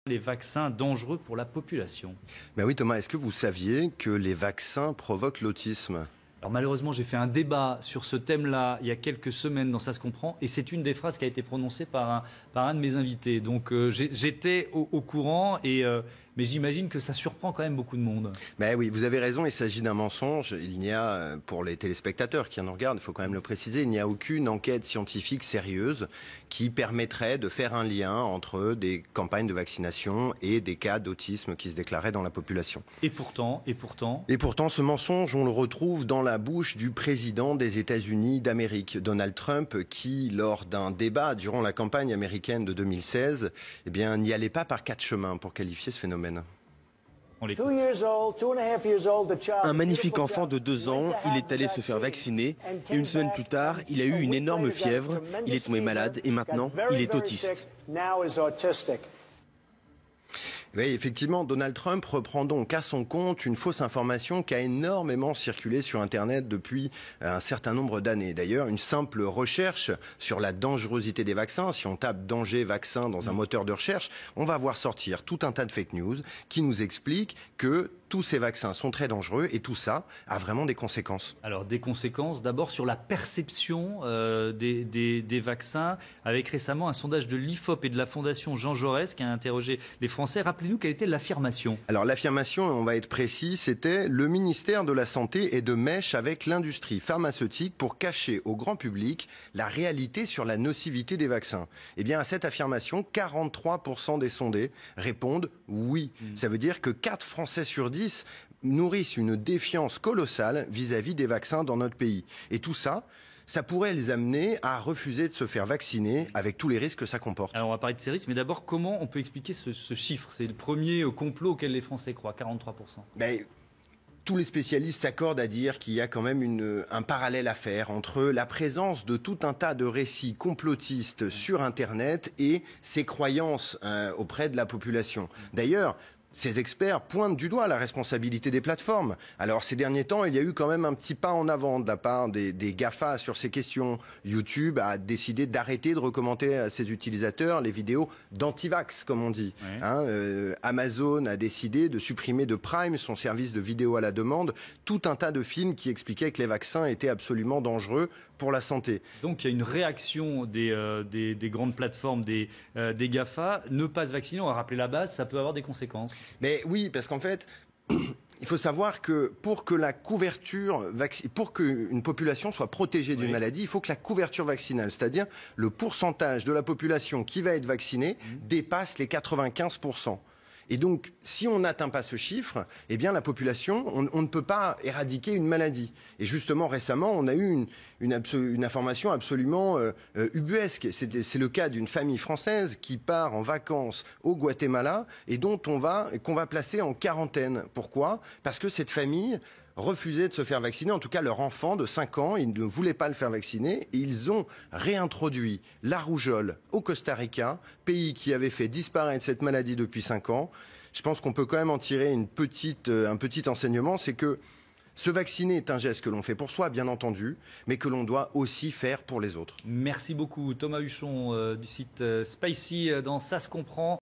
Les vaccins dangereux pour la population. Mais oui Thomas, est-ce que vous saviez que les vaccins provoquent l'autisme ? Alors malheureusement, j'ai fait un débat sur ce thème-là il y a quelques semaines dans Ça se comprend, et c'est une des phrases qui a été prononcée par un de mes invités. Donc j'étais au courant, mais j'imagine que ça surprend quand même beaucoup de monde. Mais oui, vous avez raison, il s'agit d'un mensonge. Il n'y a, pour les téléspectateurs qui nous regardent, il faut quand même le préciser, il n'y a aucune enquête scientifique sérieuse qui permettrait de faire un lien entre des campagnes de vaccination et des cas d'autisme qui se déclaraient dans la population. Et pourtant, ce mensonge, on le retrouve dans la bouche du président des États-Unis d'Amérique, Donald Trump, qui, lors d'un débat durant la campagne américaine de 2016, n'y allait pas par quatre chemins pour qualifier ce phénomène. Un magnifique enfant de 2 ans, il est allé se faire vacciner et une semaine plus tard, il a eu une énorme fièvre, il est tombé malade et maintenant, il est autiste. Oui, effectivement, Donald Trump reprend donc à son compte une fausse information qui a énormément circulé sur Internet depuis un certain nombre d'années. D'ailleurs, une simple recherche sur la dangerosité des vaccins, si on tape danger vaccin dans un moteur de recherche, on va voir sortir tout un tas de fake news qui nous expliquent que tous ces vaccins sont très dangereux et tout ça a vraiment des conséquences. Alors des conséquences d'abord sur la perception des vaccins, avec récemment un sondage de l'IFOP et de la Fondation Jean Jaurès qui a interrogé les Français. Rappelez-nous quelle était l'affirmation. Alors l'affirmation, on va être précis, c'était « Le ministère de la Santé est de mèche avec l'industrie pharmaceutique pour cacher au grand public la réalité sur la nocivité des vaccins ». Eh bien à cette affirmation, 43% des sondés répondent oui. Ça veut dire que 4 Français sur 10 nourrissent une défiance colossale vis-à-vis des vaccins dans notre pays. Et tout ça, ça pourrait les amener à refuser de se faire vacciner avec tous les risques que ça comporte. Alors on va parler de ces risques, mais d'abord, comment on peut expliquer ce chiffre ? C'est le premier complot auquel les Français croient, 43%. Tous les spécialistes s'accordent à dire qu'il y a quand même un parallèle à faire entre la présence de tout un tas de récits complotistes sur Internet et ces croyances auprès de la population. D'ailleurs, ces experts pointent du doigt la responsabilité des plateformes. Alors ces derniers temps, il y a eu quand même un petit pas en avant de la part des GAFA sur ces questions. YouTube a décidé d'arrêter de recommander à ses utilisateurs les vidéos d'antivax, comme on dit. Ouais. Amazon a décidé de supprimer de Prime, son service de vidéo à la demande, tout un tas de films qui expliquaient que les vaccins étaient absolument dangereux pour la santé. Donc il y a une réaction des grandes plateformes, des GAFA. Ne pas se vacciner, on va rappeler la base, ça peut avoir des conséquences. Mais oui, parce qu'en fait, il faut savoir que pour que pour qu'une population soit protégée d'une maladie, il faut que la couverture vaccinale, c'est-à-dire le pourcentage de la population qui va être vaccinée, dépasse les 95%. Et donc, si on n'atteint pas ce chiffre, eh bien, la population, on ne peut pas éradiquer une maladie. Et justement, récemment, on a eu une information absolument ubuesque. C'est le cas d'une famille française qui part en vacances au Guatemala et qu'on va placer en quarantaine. Pourquoi ? Parce que cette famille refusaient de se faire vacciner, en tout cas leur enfant de 5 ans, ils ne voulaient pas le faire vacciner et ils ont réintroduit la rougeole au Costa Rica, pays qui avait fait disparaître cette maladie depuis 5 ans. Je pense qu'on peut quand même en tirer un petit enseignement, c'est que se vacciner est un geste que l'on fait pour soi, bien entendu, mais que l'on doit aussi faire pour les autres. Merci beaucoup Thomas Huchon du site Spicy dans Ça se comprend.